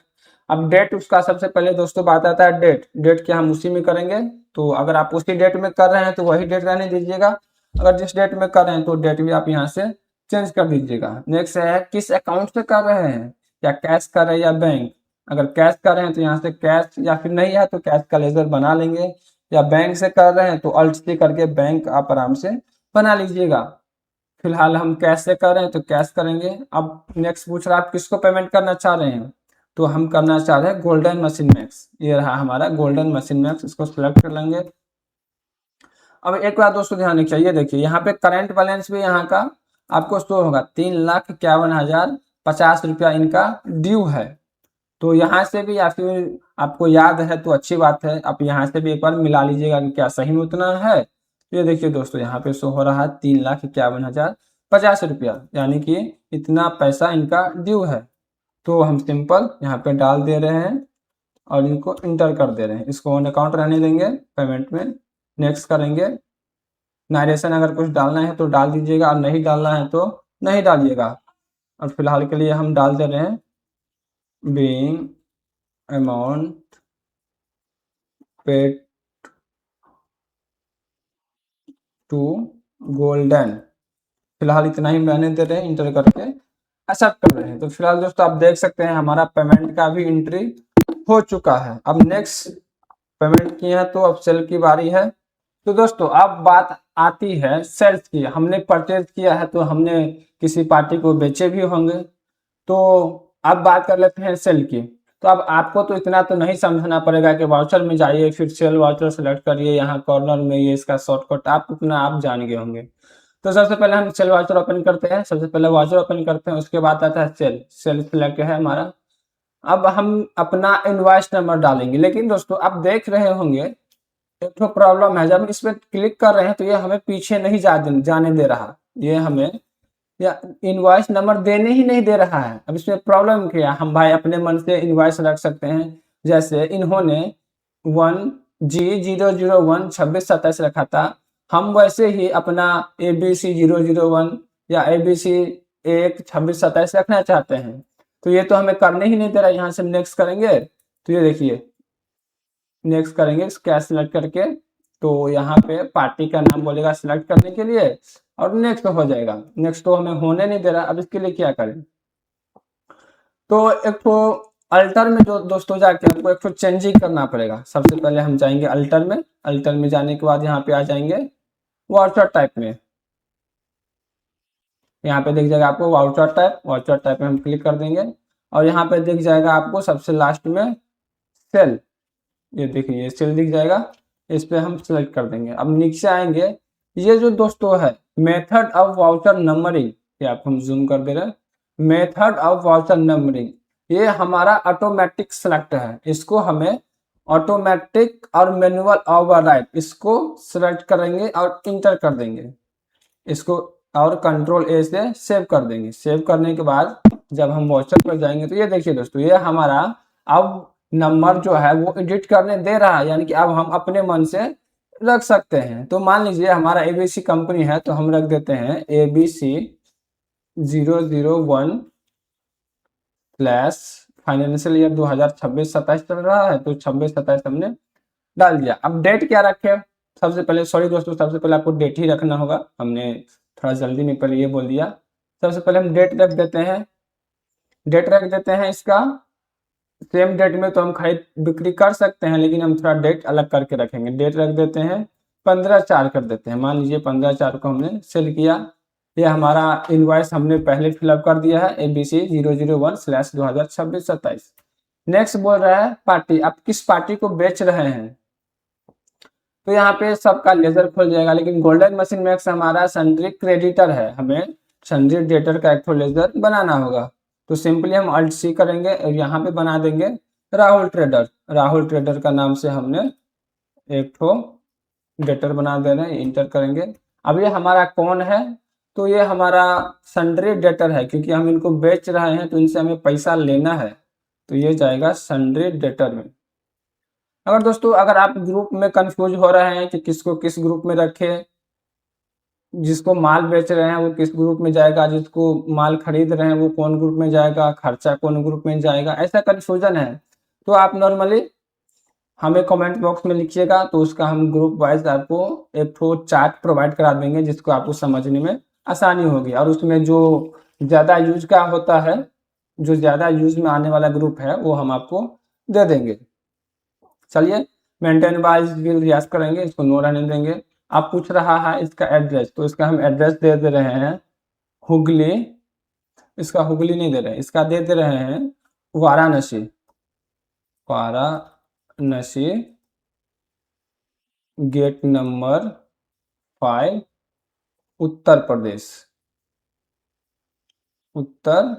अब डेट उसका सबसे पहले दोस्तों बात आता है डेट। डेट क्या हम उसी में करेंगे, तो अगर आप उसी डेट में कर रहे हैं तो वही डेट रहने दीजिएगा। अगर जिस डेट में कर रहे हैं तो डेट भी आप यहाँ से चेंज कर दीजिएगा। नेक्स्ट है किस अकाउंट से कर रहे हैं, या कैश कर रहे हैं या बैंक। अगर कैश कर रहे हैं तो यहाँ से कैश, या फिर नहीं है तो कैश का लेजर बना लेंगे, या बैंक से कर रहे हैं तो अल्ट सी करके बैंक आप आराम से बना लीजिएगा। फिलहाल हम कैश से कर रहे हैं तो कैश करेंगे। अब नेक्स्ट पूछ रहा है आप किसको पेमेंट करना चाह रहे हैं, तो हम करना चाह रहे हैं गोल्डन मशीन मैक्स। ये रहा हमारा गोल्डन मशीन मैक्स, इसको सिलेक्ट कर लेंगे। अब एक बार दोस्तों ध्यान रखिए, ये देखिए यहाँ पे करंट बैलेंस भी यहाँ का आपको शो होगा, 3,51,050 रुपया इनका ड्यू है। तो यहाँ से भी, या फिर आपको याद है तो अच्छी बात है, आप यहाँ से भी एक बार मिला लीजिएगा कि क्या सही में उतना है। तो ये देखिए दोस्तों यहाँ पे शो हो रहा है 3,51,050 रुपया, यानी कि इतना पैसा इनका ड्यू है। तो हम सिंपल यहाँ पे डाल दे रहे हैं और इनको इंटर कर दे रहे हैं। इसको ऑन अकाउंट रहने देंगे पेमेंट में। नेक्स्ट करेंगे। नारेशन अगर कुछ डालना है तो डाल दीजिएगा, और नहीं डालना है तो नहीं डालिएगा। और फिलहाल के लिए हम डाल दे रहे हैं being amount paid to golden. फिलहाल इतना ही रहने दे रहे हैं, इंटर करके एक्सेप्ट कर रहे हैं। तो फिलहाल दोस्तों आप देख सकते हैं हमारा पेमेंट का भी एंट्री हो चुका है। अब नेक्स्ट पेमेंट किए हैं तो अब सेल की बारी है। तो दोस्तों अब बात आती है सेल्स की। हमने परचेज किया है तो हमने किसी पार्टी को बेचे भी होंगे। तो अब बात कर लेते हैं सेल की। तो अब आपको तो इतना तो नहीं समझना पड़ेगा कि वाउचर में जाइए फिर सेल वाउचर सेलेक्ट करिए, यहाँ कॉर्नर में ये इसका शॉर्टकट आप उतना आप जान गए होंगे। तो सबसे पहले हम सेल वाउचर ओपन करते हैं। सबसे पहले वाउचर ओपन करते हैं, उसके बाद आता है सेल। सेल सिलेक्ट है हमारा। अब हम अपना इनवॉइस नंबर डालेंगे। लेकिन दोस्तों आप देख रहे होंगे एक तो प्रॉब्लम है, जब हम इस पर क्लिक कर रहे हैं तो ये हमें पीछे नहीं जाने दे रहा। ये हमें या इनवॉइस नंबर देने ही नहीं दे रहा है। अब इसमें प्रॉब्लम क्या है, हम भाई अपने मन से इनवॉइस रख सकते हैं। जैसे इन्होंने 1G0012627 रखा था, हम वैसे ही अपना ABC001 या ABC12627 रखना चाहते हैं। तो ये तो हमें करने ही नहीं दे रहा। यहाँ से नेक्स्ट करेंगे तो ये देखिए नेक्स्ट करेंगे कैश सिलेक्ट करके, तो यहाँ पे पार्टी का नाम बोलेगा सिलेक्ट करने के लिए, और नेक्स्ट हो जाएगा। नेक्स्ट तो हमें होने नहीं दे रहा। अब इसके लिए क्या करें, तो एक तो अल्टर में जो दोस्तों जाके हमको एक तो चेंजिंग करना पड़ेगा। सबसे पहले हम जाएंगे अल्टर में। अल्टर में जाने के बाद यहाँ पे आ जाएंगे वाउचर टाइप में। यहाँ पे दिख जाएगा आपको वाउचर टाइप। वाउचर टाइप में हम क्लिक कर देंगे और यहाँ पे दिख जाएगा आपको सबसे लास्ट में सेल। ये देखिए ये सेल दिख जाएगा, इस पे हम सिलेक्ट कर देंगे। अब नीचे आएंगे, ये जो दोस्तों है मेथड ऑफ वाउचर नंबरिंग, ये आपको हम जूम कर दे रहे हैं। मेथड ऑफ वाउचर नंबरिंग ये हमारा ऑटोमेटिक सिलेक्ट है। इसको हमें ऑटोमेटिक और मैनुअल ओवरराइड इसको सिलेक्ट करेंगे और इंटर कर देंगे इसको, और कंट्रोल ए से सेव कर देंगे। सेव करने के बाद जब हम वाउचर पर जाएंगे तो ये देखिए दोस्तों ये हमारा अब नंबर जो है वो एडिट करने दे रहा है, यानी कि अब हम अपने मन से रख सकते हैं। तो मान लीजिए हमारा एबीसी कंपनी है तो हम रख देते हैं ABC001 स्लैश फाइनेंशियल ईयर 2026-27 चल रहा है, तो 26-27 हमने डाल दिया। अब डेट क्या रखे, सबसे पहले सॉरी दोस्तों सबसे पहले आपको डेट ही रखना होगा, हमने थोड़ा जल्दी में पहले ये बोल दिया। सबसे पहले हम डेट रख देते हैं। डेट रख देते हैं इसका सेम डेट में तो हम खरीद बिक्री कर सकते हैं, लेकिन हम थोड़ा डेट अलग करके रखेंगे। डेट रख देते हैं 15/4 कर देते हैं। मान लीजिए 15/4 को हमने सेल किया। ये हमारा इनवॉइस हमने पहले फिलअप कर दिया है ABC001/2026-27। नेक्स्ट बोल रहा है पार्टी, आप किस पार्टी को बेच रहे हैं। तो यहाँ पे सबका लेजर खुल जाएगा, लेकिन गोल्डन मशीन मैक्स हमारा सन्ड्री क्रेडिटर है, हमें सन्ड्री डेटर का एक लेजर बनाना होगा। तो सिंपली हम अल्ट सी करेंगे और यहाँ पे बना देंगे राहुल ट्रेडर। राहुल ट्रेडर का नाम से हमने एक ठो डेटर बना दे रहे हैं, इंटर करेंगे। अब ये हमारा कौन है, तो ये हमारा सन्ड्री डेटर है, क्योंकि हम इनको बेच रहे हैं तो इनसे हमें पैसा लेना है, तो ये जाएगा सन्ड्री डेटर में। अगर दोस्तों अगर आप ग्रुप में कंफ्यूज हो रहे हैं कि किसको किस ग्रुप में रखें, जिसको माल बेच रहे हैं वो किस ग्रुप में जाएगा, जिसको माल खरीद रहे हैं वो कौन ग्रुप में जाएगा, खर्चा कौन ग्रुप में जाएगा, ऐसा कंफ्यूजन है, तो आप नॉर्मली हमें कमेंट बॉक्स में लिखिएगा, तो उसका हम ग्रुप वाइज आपको एक तो चार्ट प्रोवाइड करा देंगे, जिसको आपको समझने में आसानी होगी। और उसमें जो ज़्यादा यूज का होता है, जो ज़्यादा यूज में आने वाला ग्रुप है, वो हम आपको दे देंगे। चलिए मेंटेन वाइज बिल रियाज करेंगे, इसको नो रहने देंगे। आप पूछ रहा है इसका एड्रेस, तो इसका हम एड्रेस दे दे रहे हैं हुगली, इसका हुगली नहीं दे रहे हैं, इसका दे दे रहे हैं वाराणसी, वाराणसी गेट नंबर 5 उत्तर प्रदेश, उत्तर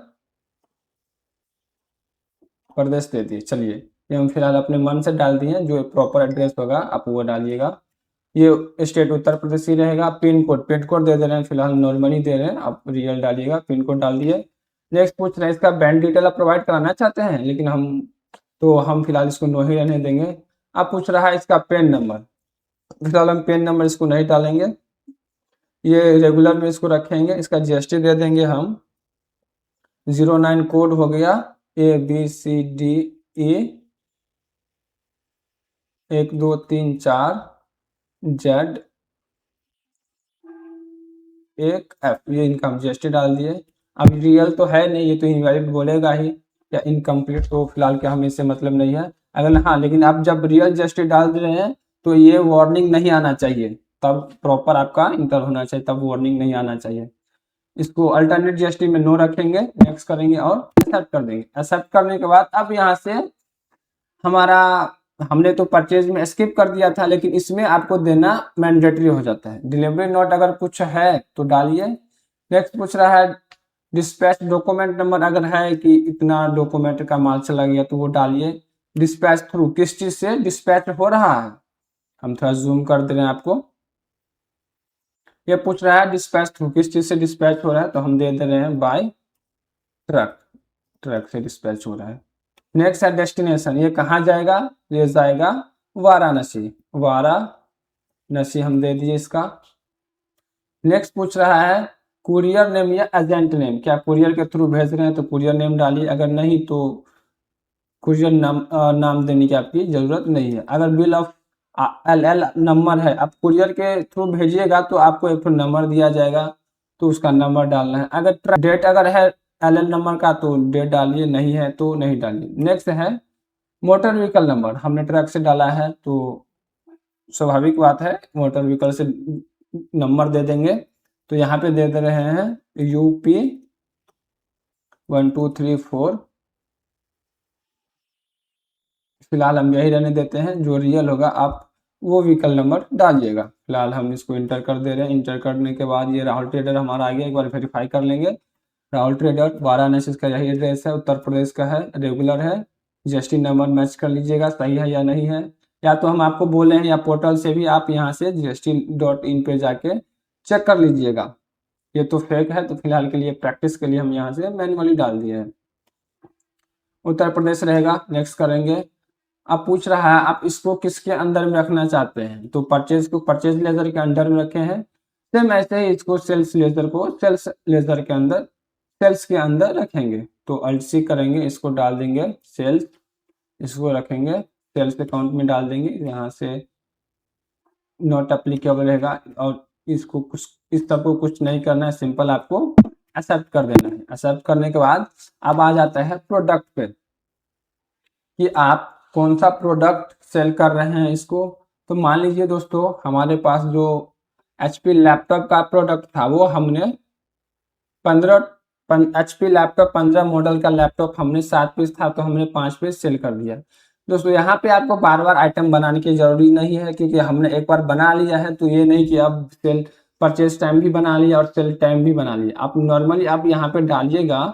प्रदेश दे दिए। चलिए ये हम फिलहाल अपने मन से डाल दिए, जो प्रॉपर एड्रेस होगा आप वो डालिएगा। ये स्टेट उत्तर प्रदेश ही रहेगा। पिन कोड दे दे रहे हैं, फिलहाल नॉर्मली दे रहे हैं, आप रियल डालिएगा। पिन कोड डाल दिए। नेक्स्ट पूछ रहे हैं इसका बैंक डिटेल आप प्रोवाइड कराना चाहते हैं, लेकिन हम फिलहाल इसको नो ही रहने देंगे। आप पूछ रहा है इसका पेन नंबर, फिलहाल हम पेन नंबर इसको नहीं डालेंगे, ये रेगुलर में इसको रखेंगे। इसका जीएसटी दे देंगे हम 09 कोड हो गया ABCDE 1234Z 1F, ये इनका हम जीएसटी डाल दिए। अब रियल तो है नहीं, ये तो इनवैलिड बोलेगा ही या इनकम्प्लीट, तो फिलहाल क्या हमें इससे मतलब नहीं है। अगर हाँ, लेकिन आप जब रियल जीएसटी डाल रहे हैं तो ये वार्निंग नहीं आना चाहिए, तब प्रॉपर आपका इंटर होना चाहिए, तब वार्निंग नहीं आना चाहिए। इसको अल्टरनेट जीएसटी में नो रखेंगे, नेक्स्ट करेंगे और एक्सेप्ट कर देंगे। एक्सेप्ट करने के बाद अब यहाँ से हमारा, हमने तो परचेज में स्किप कर दिया था, लेकिन इसमें आपको देना मैंडेटरी हो जाता है। डिलीवरी नोट अगर कुछ है तो डालिए। नेक्स्ट पूछ रहा है डिस्पैच डॉक्यूमेंट नंबर, अगर है कि इतना डॉक्यूमेंट का माल चला गया तो वो डालिए। डिस्पैच थ्रू, किस चीज से डिस्पैच हो रहा है, हम थोड़ा जूम कर दे रहे हैं आपको। ये पूछ रहा है डिस्पैच थ्रू, किस चीज से डिस्पैच हो रहा है, तो हम दे दे रहे हैं बाय ट्रक, ट्रक से डिस्पैच हो रहा है। नेक्स्ट है डेस्टिनेशन, ये कहाँ जाएगा, ये जाएगा वाराणसी, वाराणसी हम दे दिए इसका। नेक्स्ट पूछ रहा है कुरियर नेम या एजेंट नेम, क्या कुरियर के थ्रू भेज रहे हैं तो कुरियर नेम डालिए, अगर नहीं तो कुरियर नाम देने की आपकी जरूरत नहीं है। अगर बिल ऑफ LL नंबर है, आप कुरियर के थ्रू भेजिएगा तो आपको एक नंबर दिया जाएगा, तो उसका नंबर डालना है। अगर डेट अगर है LL नंबर का तो डेट डालिए, नहीं है तो नहीं डालिए। नेक्स्ट है मोटर व्हीकल नंबर, हमने ट्रक से डाला है तो स्वाभाविक बात है मोटर व्हीकल से नंबर दे देंगे, तो यहाँ पे दे दे रहे हैं UP 1234। फिलहाल हम यही रहने देते हैं, जो रियल होगा आप वो व्हीकल नंबर डालिएगा। फिलहाल हम इसको इंटर कर दे रहे हैं। इंटर करने के बाद ये राहुल ट्रेडर हमारा आ गया, एक बार वेरीफाई कर लेंगे। राहुल ट्रेडर वाराणसी का यही एड्रेस है, उत्तर प्रदेश का है, रेगुलर है। जीएसटी नंबर मैच कर लीजिएगा सही है या नहीं है, या तो हम आपको बोले हैं या पोर्टल से भी आप यहाँ से GST.in पे जाके चेक कर लीजिएगा। ये तो फेक है, तो फिलहाल के लिए प्रैक्टिस के लिए हम यहाँ से मैन्युअली डाल दिए हैं, उत्तर प्रदेश रहेगा। नेक्स्ट करेंगे। अब पूछ रहा है आप इसको किसके अंदर में रखना चाहते हैं, तो परचेज को परचेज लेजर के अंडर में रखे हैं, सेम ऐसे ही इसको सेल्स लेजर को सेल्स लेजर के अंदर, सेल्स के अंदर रखेंगे। तो अल्ट C करेंगे, इसको डाल देंगे सेल्स, इसको रखेंगे सेल्स अकाउंट में डाल देंगे, यहाँ से नॉट अप्लीकेबल रहेगा। और इसको कुछ इस सबको कुछ नहीं करना है, सिंपल आपको एक्सेप्ट कर देना है। एक्सेप्ट करने के बाद अब आ जाता है प्रोडक्ट पे, कि आप कौन सा प्रोडक्ट सेल कर रहे हैं इसको। तो मान लीजिए दोस्तों हमारे पास जो HP लैपटॉप का प्रोडक्ट था, वो हमने 15 HP लैपटॉप 15 मॉडल का लैपटॉप हमने 7 पीस था, तो हमने 5 पीस सेल कर दिया। दोस्तों यहाँ पे आपको बार बार आइटम बनाने की जरूरी नहीं है, क्योंकि हमने एक बार बना लिया है, तो ये नहीं कि अब सेल परचेज टाइम भी बना लिया और सेल टाइम भी बना लिया। आप नॉर्मली आप यहाँ पे डालिएगा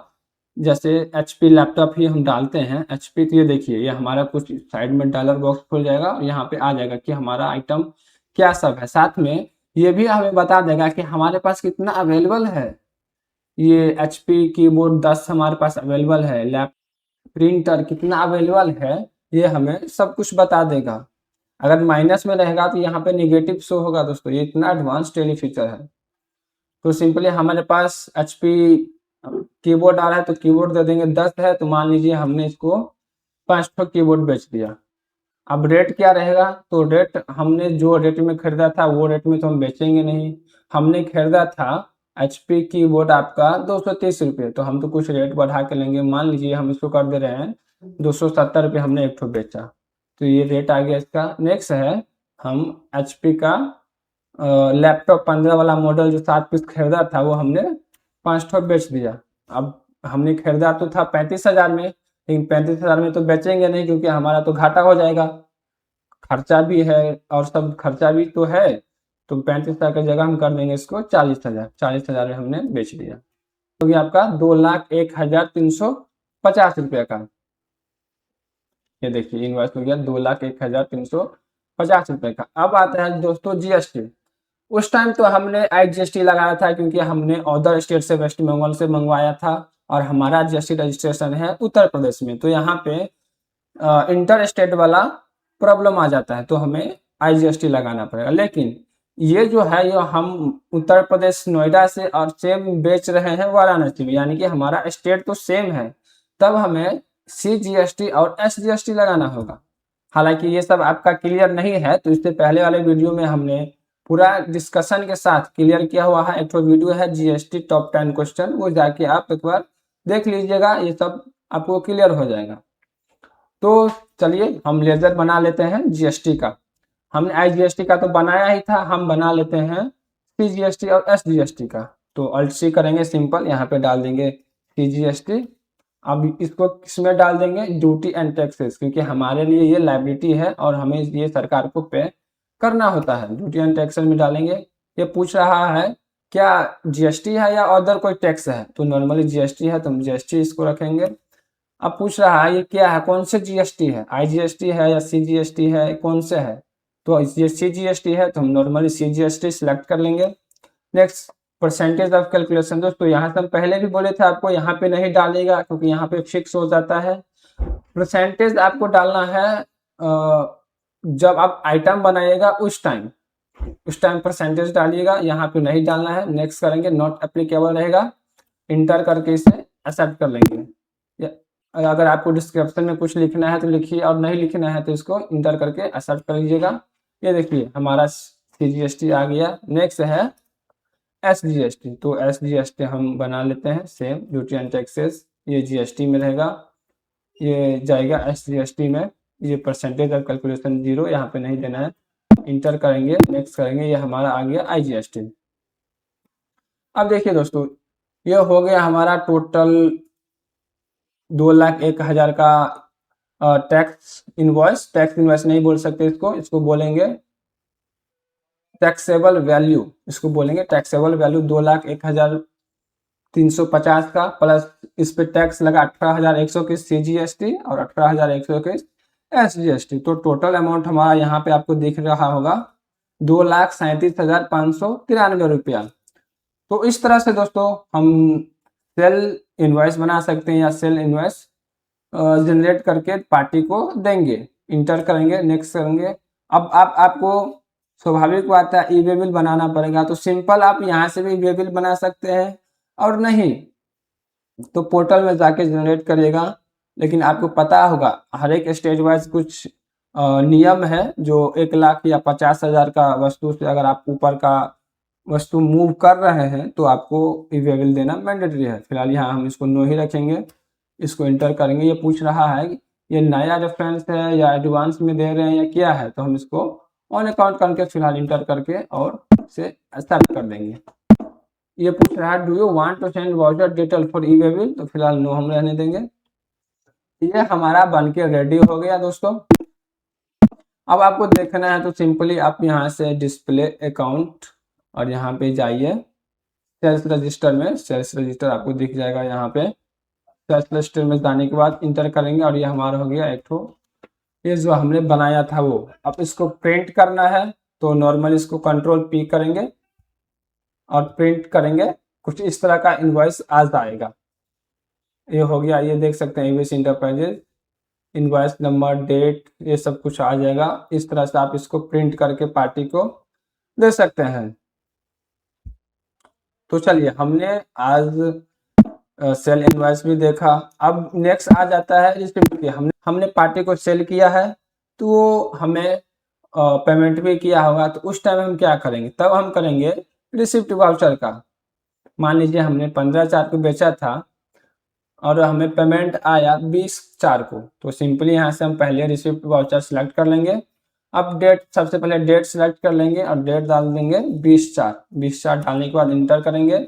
जैसे HP लैपटॉप ही हम डालते हैं HP, तो ये देखिए ये हमारा कुछ साइड में डॉलर बॉक्स खुल जाएगा और यहाँ पे आ जाएगा कि हमारा आइटम क्या सब है। साथ में ये भी हमें बता देगा कि हमारे पास कितना अवेलेबल है। ये HP कीबोर्ड 10 हमारे पास अवेलेबल है, लैप प्रिंटर कितना अवेलेबल है, ये हमें सब कुछ बता देगा। अगर माइनस में रहेगा तो यहाँ पे निगेटिव शो होगा दोस्तों। ये इतना एडवांस टेली फीचर है। तो सिंपली हमारे पास HP कीबोर्ड आ रहा है तो कीबोर्ड दे देंगे 10 है, तो मान लीजिए हमने इसको 5 ठो कीबोर्ड बेच दिया। अब रेट क्या रहेगा, तो रेट हमने जो रेट में खरीदा था वो रेट में तो हम बेचेंगे नहीं। हमने खरीदा था HP कीबोर्ड आपका 230 रुपये, तो हम तो कुछ रेट बढ़ा के लेंगे। मान लीजिए हम इसको कर दे रहे हैं 270 रुपये, हमने एक ठो बेचा, तो ये रेट आ गया इसका। नेक्स्ट है हम HP का लैपटॉप 15 वाला मॉडल जो 7 पीस खरीदा था वो हमने 5 ठो बेच दिया। अब हमने खरीदा तो था 35,000 में, लेकिन 35,000 में तो बेचेंगे नहीं क्योंकि हमारा तो घाटा हो जाएगा, खर्चा भी है और सब खर्चा भी तो है। तो 35,000 की जगह हम कर देंगे इसको 40,000, 40,000 में हमने बेच दिया। तो ये आपका 2,01,350 रुपये का, ये देखिए इनवॉइस हो गया 2,01,350 रुपये का। अब आता है दोस्तों GST। उस टाइम तो हमने IGST लगाया था क्योंकि हमने अदर स्टेट से वेस्ट बंगाल से मंगवाया था और हमारा GST रजिस्ट्रेशन है उत्तर प्रदेश में, तो यहाँ पे इंटर स्टेट वाला प्रॉब्लम आ जाता है, तो हमें IGST लगाना पड़ेगा। लेकिन ये जो है ये हम उत्तर प्रदेश नोएडा से और सेम बेच रहे हैं वाराणसी में, यानी कि हमारा स्टेट तो सेम है, तब हमें CGST और SGST लगाना होगा। हालांकि ये सब आपका क्लियर नहीं है, तो इससे पहले वाले वीडियो में हमने पूरा डिस्कशन के साथ क्लियर किया हुआ है। एक तो वीडियो है GST टॉप 10 क्वेश्चन, वो जाके आप एक बार देख लीजिएगा, ये सब आपको क्लियर हो जाएगा। तो चलिए हम लेजर बना लेते हैं GST का। हमने IGST का तो बनाया ही था, हम बना लेते हैं CGST और SGST का। तो अल्ट C करेंगे सिंपल, यहाँ पे डाल देंगे CGST। अब इसको किसमें डाल देंगे, ड्यूटी एंड टैक्सेस, क्योंकि हमारे लिए ये लायबिलिटी है और हमें ये सरकार को पे करना होता है। ड्यूटी एंड टैक्सेस में डालेंगे। ये पूछ रहा है क्या GST है या अदर कोई टैक्स है, तो नॉर्मली GST है तो हम GST इसको रखेंगे। अब पूछ रहा है ये क्या है, कौन से GST है, IGST है या CGST है, कौन से है, तो ये CGST है तो हम नॉर्मली CGST सिलेक्ट कर लेंगे। नेक्स्ट परसेंटेज ऑफ कैलकुलेशन, दोस्तों यहाँ से हम पहले भी बोले थे आपको यहाँ पे नहीं डालेगा क्योंकि यहाँ पे फिक्स हो जाता है। परसेंटेज आपको डालना है जब आप आइटम बनाइएगा उस टाइम परसेंटेज डालिएगा, यहाँ पे नहीं डालना है। नेक्स्ट करेंगे, नॉट एप्लीकेबल रहेगा, इंटर करके इसे एक्सेप्ट कर लेंगे। अगर आपको डिस्क्रिप्शन में कुछ लिखना है तो लिखिए और नहीं लिखना है तो इसको इंटर करके एक्सेप्ट कर लीजिएगा। ये देखिए हमारा CGST आ गया। नेक्स्ट है SGST, तो SGST हम बना लेते हैं सेम, ड्यूटी एंड टैक्सेस, ये GST में रहेगा, ये जाएगा SGST में। ये परसेंटेज ऑफ कैलकुलेशन 0 यहाँ पे नहीं देना है, इंटर करेंगे, नेक्स्ट करेंगे, ये हमारा आ गया IGST। अब देखिए दोस्तों ये हो गया हमारा टोटल 2,01,000 का टैक्स इनवॉइस नहीं बोल सकते इसको, इसको बोलेंगे टैक्सेबल वैल्यू, इसको बोलेंगे टैक्सेबल वैल्यू 2,01,350 का, प्लस इस पे टैक्स लगा 18,121 CGST और 18,121 SGST। तो टोटल अमाउंट हमारा यहाँ पे आपको दिख रहा होगा 2,37,593 रुपया। तो इस तरह से दोस्तों हम सेल इनवॉइस बना सकते हैं या सेल इनवॉइस जनरेट करके पार्टी को देंगे। इंटर करेंगे, नेक्स्ट करेंगे। अब आपको स्वाभाविक बात है ई वे बिल बनाना पड़ेगा, तो सिंपल आप यहाँ से भी ई वे बिल बना सकते हैं और नहीं तो पोर्टल में जाके जनरेट करिएगा। लेकिन आपको पता होगा हर एक स्टेज वाइज कुछ नियम है, जो 1 लाख या 50,000 का वस्तु से अगर आप ऊपर का वस्तु मूव कर रहे हैं तो आपको ई वे बिल देना मैंडेटरी है। फिलहाल यहाँ हम इसको नो ही रखेंगे, इसको इंटर करेंगे। ये पूछ रहा है ये नया रेफरेंस है या एडवांस में दे रहे हैं या क्या है, तो हम इसको ऑन अकाउंट करके फिलहाल इंटर करके और इसे एक्सेप्ट कर देंगे। ये पूछ रहा है do you want to send voucher detail for e way bill, तो फिलहाल नो हम रहने देंगे। ये हमारा बनके रेडी हो गया दोस्तों। अब आपको देखना है तो सिंपली आप यहाँ से डिस्प्ले अकाउंट और यहाँ पे जाइए सेल्स रजिस्टर में, सेल्स रजिस्टर आपको दिख जाएगा यहाँ पे कैश रजिस्टर में जाने के बाद इंटर करेंगे और ये हमारा हो गया एक ठो, ये जो हमने बनाया था वो। अब इसको प्रिंट करना है तो नॉर्मल इसको कंट्रोल पी करेंगे और प्रिंट करेंगे, कुछ इस तरह का इनवॉइस आ जाएगा। ये हो गया, ये देख सकते हैं ABC enterprises, invoice number, date, ये सब कुछ आ जाएगा। इस तरह से आप इसको प्रिंट करके पार्टी को दे सकते हैं। तो चलिए, हमने आज सेल इनवॉइस भी देखा। अब नेक्स्ट आ जाता है रिसिप्ट की। हमने पार्टी को सेल किया है तो वो हमें पेमेंट भी किया होगा, तो उस टाइम हम क्या करेंगे, तब हम करेंगे रिसिप्ट वाउचर का। मान लीजिए हमने 15/4 को बेचा था और हमें पेमेंट आया 20/4 को, तो सिंपली यहाँ से हम पहले रिसिप्ट वाउचर सेलेक्ट कर लेंगे। अब डेट, सबसे पहले डेट सेलेक्ट कर लेंगे और डेट डाल देंगे 20/4। 20/4 डालने के बाद इंटर करेंगे।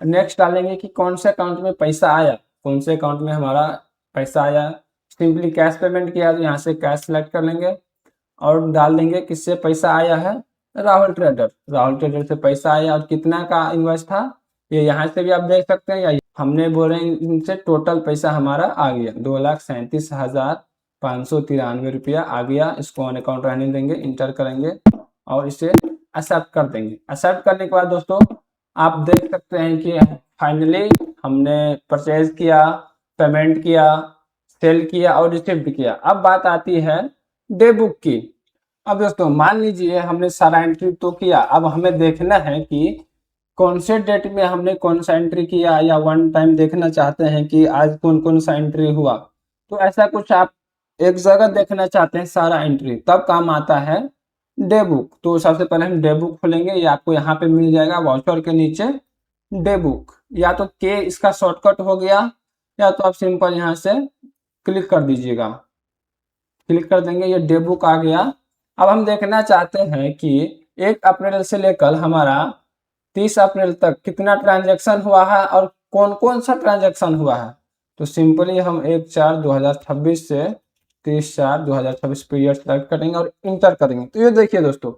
नेक्स्ट डालेंगे कि कौन से अकाउंट में पैसा आया, कौन से अकाउंट में हमारा पैसा आया। सिंपली कैश पेमेंट किया तो यहाँ से कैश सेलेक्ट कर लेंगे और डाल देंगे किससे पैसा आया है, राहुल ट्रेडर। राहुल ट्रेडर से पैसा आया और कितना का इन्वेस्ट था, ये यहाँ से भी आप देख सकते हैं। या हमने बोले इनसे टोटल पैसा हमारा आ गया 2,37,593 रुपया आ गया। इसको ऑन अकाउंट रहने देंगे, इंटर करेंगे और इसे एक्सेप्ट कर देंगे। एक्सेप्ट करने के बाद दोस्तों आप देख सकते हैं कि फाइनली हमने परचेज किया, पेमेंट किया, सेल किया और रिसीव किया। अब बात आती है डे बुक की। अब दोस्तों मान लीजिए हमने सारा एंट्री तो किया, अब हमें देखना है कि कौन से डेट में हमने कौन सा एंट्री किया, या वन टाइम देखना चाहते हैं कि आज कौन कौन सा एंट्री हुआ। तो ऐसा कुछ आप एक जगह देखना चाहते हैं सारा एंट्री, तब काम आता है डे बुक। तो सबसे पहले हम डे बुक खोलेंगे, ये आपको यहाँ पे मिल जाएगा वाउचर के नीचे डे बुक, या तो के इसका शॉर्टकट हो गया, या तो आप सिंपल यहाँ से क्लिक कर दीजिएगा। क्लिक कर देंगे, ये डे बुक आ गया। अब हम देखना चाहते हैं कि 1 अप्रैल से लेकर हमारा 30 अप्रैल तक कितना ट्रांजैक्शन हुआ है और कौन कौन सा ट्रांजैक्शन हुआ है। तो सिंपली हम 1/4/2026 से 30/4/2026 पीरियड सेलेक्ट करेंगे और इंटर करेंगे। तो ये देखिए दोस्तों,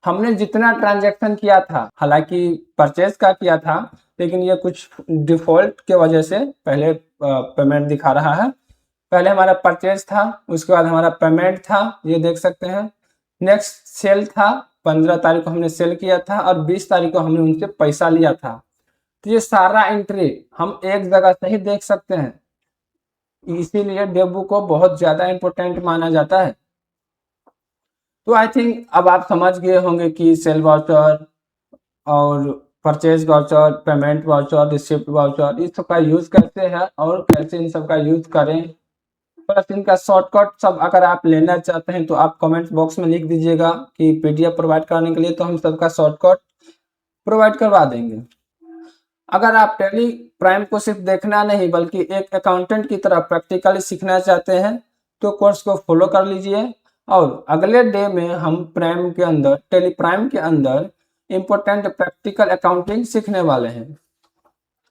हमने जितना ट्रांजैक्शन किया था, हालांकि परचेज का किया था, लेकिन ये कुछ डिफॉल्ट के वजह से पहले पेमेंट दिखा रहा है। पहले हमारा परचेज था, उसके बाद हमारा पेमेंट था, ये देख सकते हैं। नेक्स्ट सेल था, 15 तारीख को हमने सेल किया था और 20 तारीख को हमने उनसे पैसा लिया था। तो ये सारा एंट्री हम एक जगह से ही देख सकते हैं, इसीलिए डेबू को बहुत ज्यादा इंपॉर्टेंट माना जाता है। तो आई थिंक अब आप समझ गए होंगे कि सेल वाउचर और purchase voucher, payment voucher, receipt voucher, इस सब का यूज कैसे है और कैसे इन सब का यूज करें। बस इनका शॉर्टकट सब अगर आप लेना चाहते हैं तो आप कमेंट बॉक्स में लिख दीजिएगा कि पीडीएफ प्रोवाइड करने के लिए, तो हम सबका शॉर्टकट प्रोवाइड करवा देंगे। अगर आप टैली प्राइम को सिर्फ देखना नहीं बल्कि एक अकाउंटेंट की तरह प्रैक्टिकली सीखना चाहते हैं तो कोर्स को फॉलो कर लीजिए। और अगले डे में हम प्राइम के अंदर, टैली प्राइम के अंदर इम्पोर्टेंट प्रैक्टिकल अकाउंटिंग सीखने वाले हैं।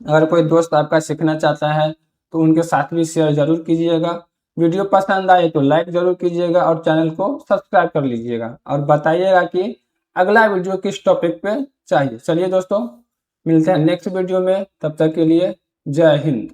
अगर कोई दोस्त आपका सीखना चाहता है तो उनके साथ भी शेयर जरूर कीजिएगा। वीडियो पसंद आए तो लाइक जरूर कीजिएगा और चैनल को सब्सक्राइब कर लीजिएगा और बताइएगा कि अगला वीडियो किस टॉपिक पे चाहिए। चलिए दोस्तों, मिलते हैं नेक्स्ट वीडियो में, तब तक के लिए जय हिंद।